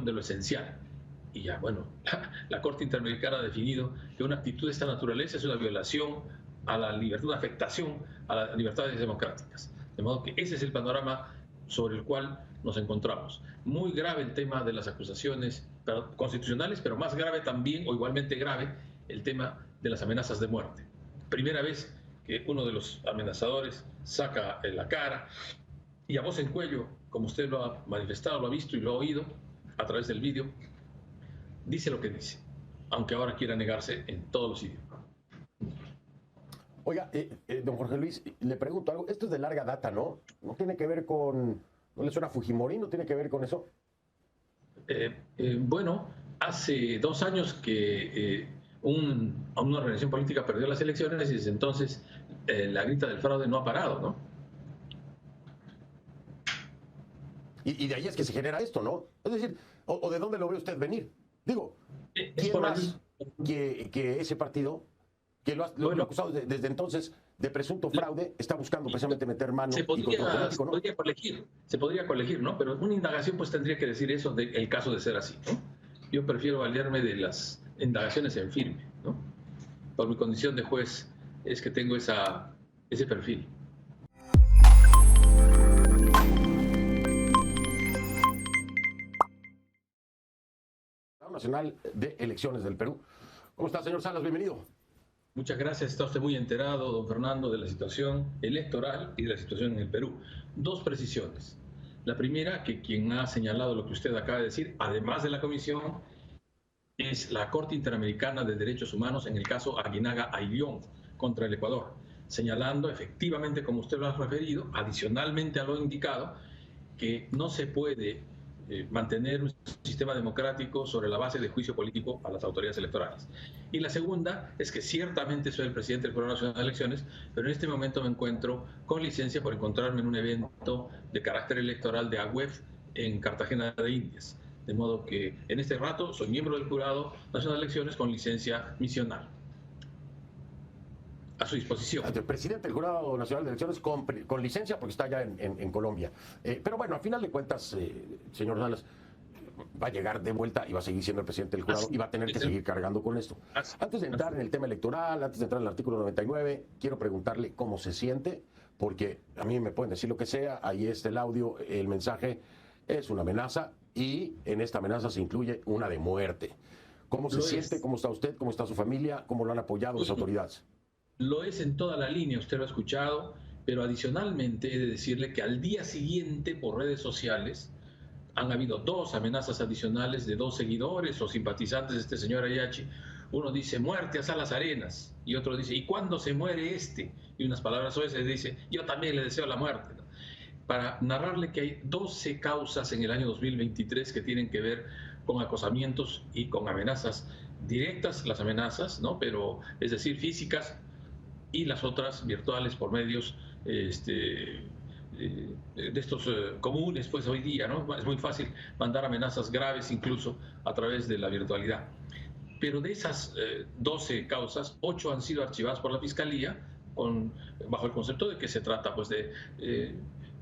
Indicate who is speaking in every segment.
Speaker 1: de lo esencial. Y ya, bueno, la Corte Interamericana ha definido que una actitud de esta naturaleza es una violación a la libertad, una afectación a las libertades democráticas. De modo que ese es el panorama sobre el cual nos encontramos. Muy grave el tema de las acusaciones constitucionales, pero más grave también, o igualmente grave, el tema de las amenazas de muerte. Primera vez que uno de los amenazadores saca la cara y a voz en cuello, como usted lo ha manifestado, lo ha visto y lo ha oído a través del vídeo, dice lo que dice, aunque ahora quiera negarse en todos los idiomas.
Speaker 2: Oiga, don Jorge Luis, le pregunto algo. Esto es de larga data, ¿no? No tiene que ver con... ¿No le suena a Fujimori? ¿No tiene que ver con eso?
Speaker 1: Bueno, hace 2 años que una organización política perdió las elecciones y desde entonces la grita del fraude no ha parado, ¿no?
Speaker 2: Y de ahí es que se genera esto, ¿no? Es decir, ¿o de dónde lo ve usted venir? Digo,
Speaker 1: Es
Speaker 2: ¿quién
Speaker 1: por
Speaker 2: más
Speaker 1: allí.
Speaker 2: que ese partido, que lo ha acusado desde entonces de presunto fraude, está buscando precisamente meter mano
Speaker 1: se
Speaker 2: y control político, ¿no?
Speaker 1: se podría colegir, ¿no? Pero una indagación pues tendría que decir eso del caso de ser así, ¿no? Yo prefiero valerme de las indagaciones en firme, ¿no? Por mi condición de juez es que tengo ese perfil.
Speaker 2: Nacional de Elecciones del Perú. ¿Cómo está, señor Salas? Bienvenido.
Speaker 1: Muchas gracias. Está usted muy enterado, don Fernando, de la situación electoral y de la situación en el Perú. 2 precisiones. La primera, que quien ha señalado lo que usted acaba de decir, además de la comisión, es la Corte Interamericana de Derechos Humanos en el caso Aguinaga Ayllón contra el Ecuador, señalando efectivamente, como usted lo ha referido, adicionalmente a lo indicado, que no se puede mantener un sistema democrático sobre la base de juicio político a las autoridades electorales. Y la segunda es que ciertamente soy el presidente del Programa Nacional de Elecciones, pero en este momento me encuentro con licencia por encontrarme en un evento de carácter electoral de AGUEF en Cartagena de Indias. De modo que en este rato soy miembro del Jurado Nacional de Elecciones con licencia misional. A su disposición.
Speaker 2: El presidente del Jurado Nacional de Elecciones con licencia porque está allá en Colombia. Pero bueno, al final de cuentas, señor Salas, va a llegar de vuelta y va a seguir siendo el presidente del jurado y va a tener que seguir cargando con esto. Antes de entrar en el tema electoral, antes de entrar en el artículo 99, quiero preguntarle cómo se siente, porque a mí me pueden decir lo que sea, ahí está el audio, el mensaje es una amenaza y en esta amenaza se incluye una de muerte. ¿Cómo se siente? ¿Cómo está usted? ¿Cómo está su familia? ¿Cómo lo han apoyado las autoridades?
Speaker 1: Lo es en toda la línea, usted lo ha escuchado, pero adicionalmente he de decirle que al día siguiente por redes sociales han habido 2 amenazas adicionales de 2 seguidores o simpatizantes de este señor Ayachi. Uno dice, muerte a Salas Arenas, y otro dice, ¿y cuándo se muere este? Y unas palabras soeces dice, yo también le deseo la muerte, ¿no? Para narrarle que hay 12 causas en el año 2023 que tienen que ver con acosamientos y con amenazas directas, las amenazas, ¿no? Pero, es decir, físicas, y las otras virtuales por medios de estos comunes, pues hoy día, ¿no? Es muy fácil mandar amenazas graves incluso a través de la virtualidad. Pero de esas 12 causas, 8 han sido archivadas por la Fiscalía bajo el concepto de que se trata pues de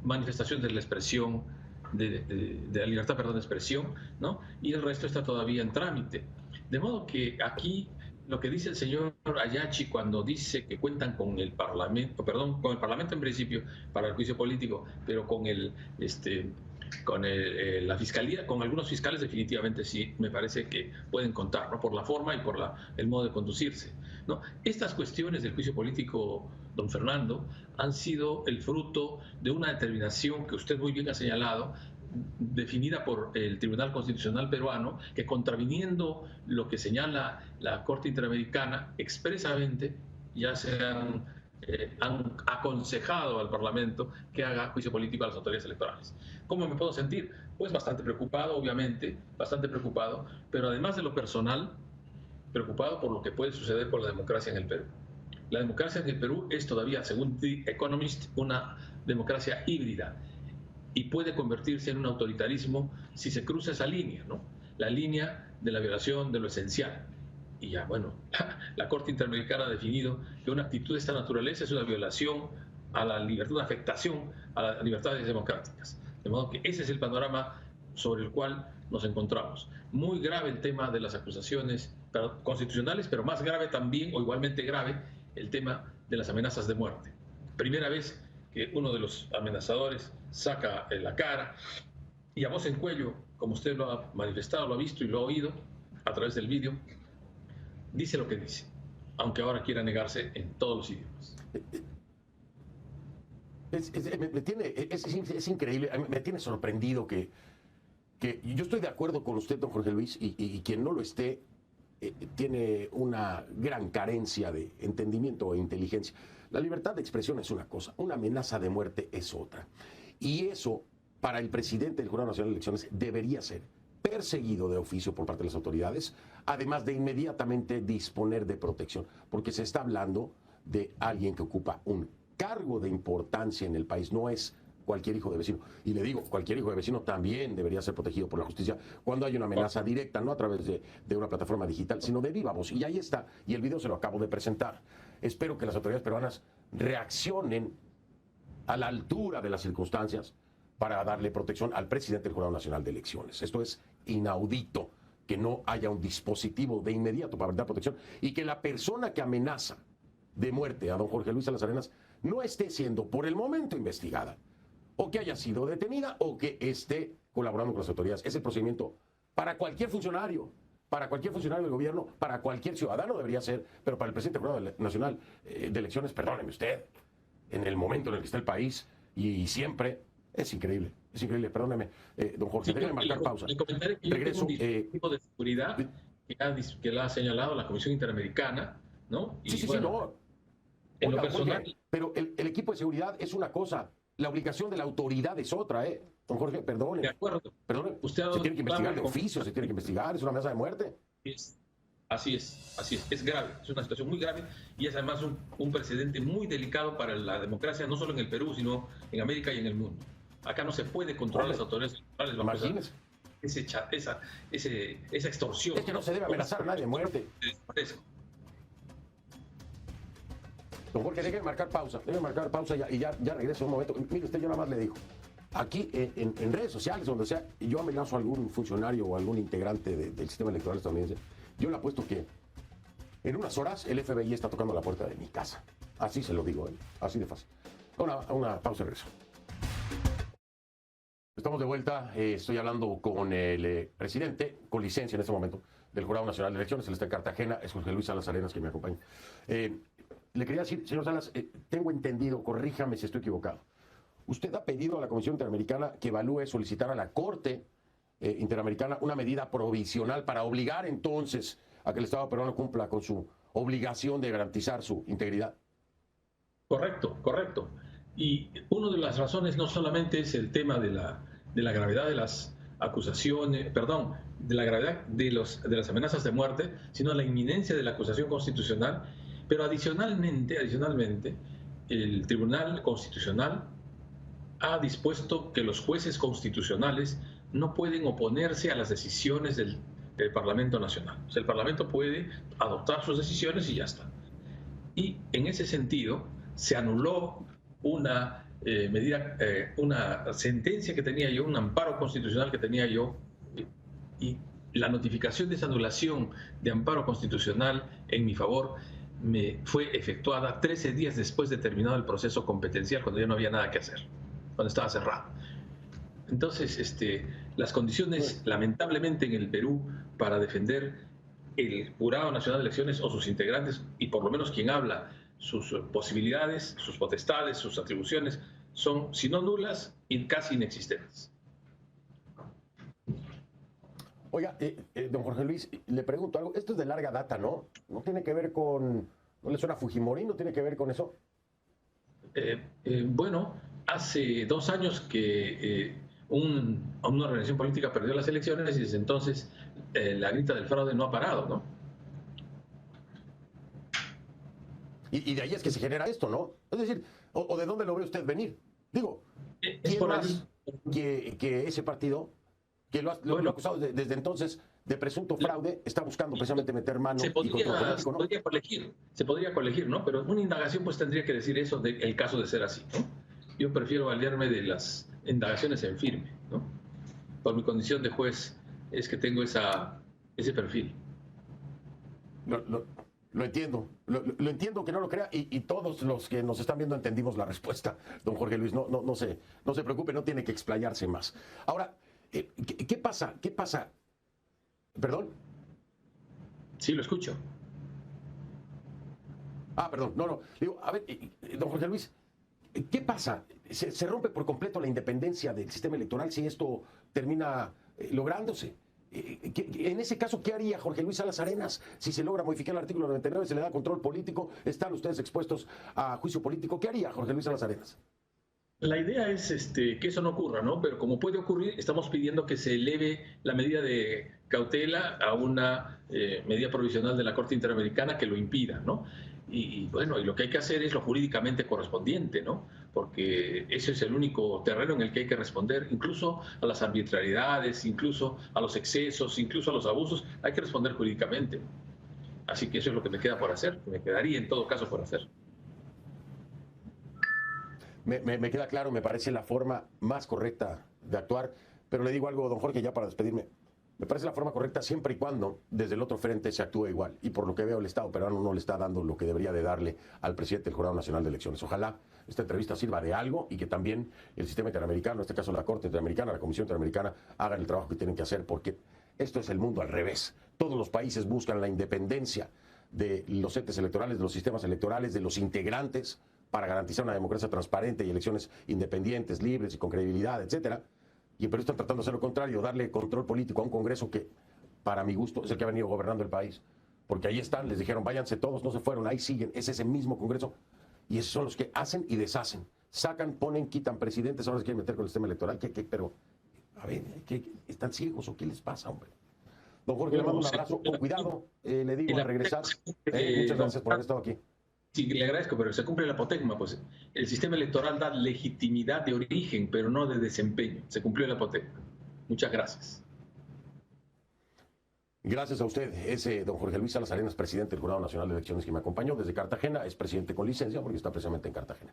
Speaker 1: manifestación de la expresión, de la libertad, perdón, de expresión, ¿no? Y el resto está todavía en trámite. De modo que aquí lo que dice el señor Ayachi cuando dice que cuentan con el Parlamento, perdón, con el Parlamento en principio para el juicio político, pero con la Fiscalía, con algunos fiscales definitivamente sí, me parece que pueden contar, ¿no? Por la forma y por el modo de conducirse, ¿no? Estas cuestiones del juicio político, don Fernando, han sido el fruto de una determinación que usted muy bien ha señalado, definida por el Tribunal Constitucional peruano, que contraviniendo lo que señala la Corte Interamericana expresamente, ya se han aconsejado al Parlamento que haga juicio político a las autoridades electorales. ¿Cómo me puedo sentir? Pues bastante preocupado, obviamente, bastante preocupado, pero además de lo personal, preocupado por lo que puede suceder con la democracia en el Perú. La democracia en el Perú es todavía, según The Economist, una democracia híbrida y puede convertirse en un autoritarismo si se cruza esa línea, ¿no? La línea de la violación de lo esencial. Y ya, bueno, la Corte Interamericana ha definido que una actitud de esta naturaleza es una violación a la libertad, una afectación a las libertades democráticas. De modo que ese es el panorama sobre el cual nos encontramos. Muy grave el tema de las acusaciones constitucionales, pero más grave también, o igualmente grave, el tema de las amenazas de muerte. Primera vez que uno de los amenazadores saca la cara y a voz en cuello, como usted lo ha manifestado, lo ha visto y lo ha oído a través del vídeo, dice lo que dice, aunque ahora quiera negarse en todos los idiomas.
Speaker 2: Es increíble, me tiene sorprendido que yo estoy de acuerdo con usted, don Jorge Luis, y quien no lo esté, tiene una gran carencia de entendimiento e inteligencia. La libertad de expresión es una cosa, una amenaza de muerte es otra. Y eso, para el presidente del Jurado Nacional de Elecciones, debería ser perseguido de oficio por parte de las autoridades, además de inmediatamente disponer de protección, porque se está hablando de alguien que ocupa un cargo de importancia en el país, no es cualquier hijo de vecino. Y le digo, cualquier hijo de vecino también debería ser protegido por la justicia cuando hay una amenaza directa, no a través de una plataforma digital, sino de viva voz. Y ahí está, y el video se lo acabo de presentar. Espero que las autoridades peruanas reaccionen a la altura de las circunstancias para darle protección al presidente del Jurado Nacional de Elecciones. Esto es inaudito, que no haya un dispositivo de inmediato para dar protección y que la persona que amenaza de muerte a don Jorge Luis Salas Arenas no esté siendo por el momento investigada, o que haya sido detenida, o que esté colaborando con las autoridades. Es el procedimiento para cualquier funcionario del gobierno, para cualquier ciudadano debería ser, pero para el presidente del Jurado Nacional de Elecciones, perdóneme usted, en el momento en el que está el país y siempre, es increíble, perdóneme, don Jorge, déjeme marcar pausa.
Speaker 1: El comentario que
Speaker 2: regreso,
Speaker 1: yo tengo un dispositivo de seguridad que la ha señalado la Comisión Interamericana, ¿no? Y
Speaker 2: sí,
Speaker 1: bueno,
Speaker 2: no.
Speaker 1: en lo
Speaker 2: Oiga,
Speaker 1: personal...
Speaker 2: Jorge, pero el equipo de seguridad es una cosa, la obligación de la autoridad es otra, Don Jorge, perdone.
Speaker 1: De acuerdo.
Speaker 2: Perdone,
Speaker 1: Usted ha
Speaker 2: se tiene que investigar de
Speaker 1: con...
Speaker 2: oficio, se tiene que investigar, es una amenaza de muerte.
Speaker 1: Así es grave, es una situación muy grave y es además un precedente muy delicado para la democracia, no solo en el Perú, sino en América y en el mundo. Acá no se puede controlar las autoridades electorales.
Speaker 2: Imagínese.
Speaker 1: Esa extorsión.
Speaker 2: Es que no se debe amenazar a nadie de muerte. Don Jorge, déjeme marcar pausa y ya regreso un momento. Mire, usted yo nada más le digo, aquí en redes sociales, donde sea, yo amenazo a algún funcionario o algún integrante del sistema electoral estadounidense, yo le apuesto que en unas horas el FBI está tocando la puerta de mi casa. Así se lo digo, así de fácil. Una pausa y regreso. Estamos de vuelta, estoy hablando con el presidente, con licencia en este momento, del Jurado Nacional de Elecciones, él está en Cartagena, es Jorge Luis Salas Arenas que me acompaña. Le quería decir, señor Salas, tengo entendido, corríjame si estoy equivocado, usted ha pedido a la Comisión Interamericana que evalúe solicitar a la Corte Interamericana una medida provisional para obligar entonces a que el Estado peruano cumpla con su obligación de garantizar su integridad.
Speaker 1: Correcto. Y una de las razones no solamente es el tema de la gravedad de las acusaciones, de la gravedad de las amenazas de muerte, sino la inminencia de la acusación constitucional, pero adicionalmente, el Tribunal Constitucional ha dispuesto que los jueces constitucionales no pueden oponerse a las decisiones del Parlamento Nacional. O sea, el Parlamento puede adoptar sus decisiones y ya está. Y en ese sentido se anuló una medida, una sentencia que tenía yo, un amparo constitucional que tenía yo, y la notificación de esa anulación de amparo constitucional en mi favor me fue efectuada 13 días después de terminado el proceso competencial, cuando ya no había nada que hacer, cuando estaba cerrado. Entonces, las condiciones, lamentablemente, en el Perú para defender el Jurado Nacional de Elecciones o sus integrantes, y por lo menos quien habla, sus posibilidades, sus potestades, sus atribuciones, son, si no nulas, y casi inexistentes.
Speaker 2: Oiga, don Jorge Luis, le pregunto algo. Esto es de larga data, ¿no? ¿No tiene que ver con... ¿No le suena a Fujimori? ¿No tiene que ver con eso?
Speaker 1: Bueno, hace 2 años que una organización política perdió las elecciones y desde entonces la grita del fraude no ha parado, ¿no?
Speaker 2: Y de ahí es que se genera esto, ¿no? Es decir, ¿o de dónde lo ve usted venir? Digo,
Speaker 1: es por más
Speaker 2: que ese partido, que lo ha acusado desde entonces de presunto fraude, está buscando precisamente meter mano y control político, ¿no?
Speaker 1: Se podría colegir, ¿no? Pero una indagación pues tendría que decir eso del caso de ser así, ¿no? Yo prefiero valerme de las indagaciones en firme, ¿no? Por mi condición de juez es que tengo ese perfil.
Speaker 2: Lo entiendo, lo entiendo que no lo crea y todos los que nos están viendo entendimos la respuesta, don Jorge Luis, no se preocupe, no tiene que explayarse más. Ahora, ¿qué pasa? ¿Qué pasa? ¿Perdón?
Speaker 1: Sí, lo escucho.
Speaker 2: Perdón, no. Digo, a ver, don Jorge Luis, ¿qué pasa? ¿Se rompe por completo la independencia del sistema electoral si esto termina lográndose? En ese caso, ¿qué haría Jorge Luis Salas Arenas si se logra modificar el artículo 99, se le da control político, están ustedes expuestos a juicio político? ¿Qué haría Jorge Luis Salas Arenas?
Speaker 1: La idea es que eso no ocurra, ¿no? Pero como puede ocurrir, estamos pidiendo que se eleve la medida de cautela a una medida provisional de la Corte Interamericana que lo impida, ¿no? Y bueno, y lo que hay que hacer es lo jurídicamente correspondiente, ¿no? Porque ese es el único terreno en el que hay que responder, incluso a las arbitrariedades, incluso a los excesos, incluso a los abusos, hay que responder jurídicamente. Así que eso es lo que me queda por hacer, me quedaría en todo caso por hacer.
Speaker 2: Me queda claro, me parece la forma más correcta de actuar, pero le digo algo, don Jorge, ya para despedirme. Me parece la forma correcta siempre y cuando desde el otro frente se actúe igual. Y por lo que veo, el Estado peruano no le está dando lo que debería de darle al presidente del Jurado Nacional de Elecciones. Ojalá esta entrevista sirva de algo y que también el sistema interamericano, en este caso la Corte Interamericana, la Comisión Interamericana, hagan el trabajo que tienen que hacer, porque esto es el mundo al revés. Todos los países buscan la independencia de los entes electorales, de los sistemas electorales, de los integrantes, para garantizar una democracia transparente y elecciones independientes, libres y con credibilidad, etcétera. Y en Perú están tratando de hacer lo contrario, darle control político a un Congreso que, para mi gusto, es el que ha venido gobernando el país. Porque ahí están, les dijeron, váyanse todos, no se fueron, ahí siguen, es ese mismo Congreso. Y esos son los que hacen y deshacen. Sacan, ponen, quitan presidentes, ahora se quieren meter con el sistema electoral. Pero, a ver, ¿están ciegos o qué les pasa, hombre? Don Jorge, le mando un abrazo, con cuidado, le digo al regresar. Muchas gracias por haber estado aquí.
Speaker 1: Sí, le agradezco, pero se cumple el apotegma, pues el sistema electoral da legitimidad de origen, pero no de desempeño. Se cumplió el apotegma. Muchas gracias.
Speaker 2: Gracias a usted. Es don Jorge Luis Salas Arenas, presidente del Jurado Nacional de Elecciones, que me acompañó desde Cartagena. Es presidente con licencia porque está precisamente en Cartagena.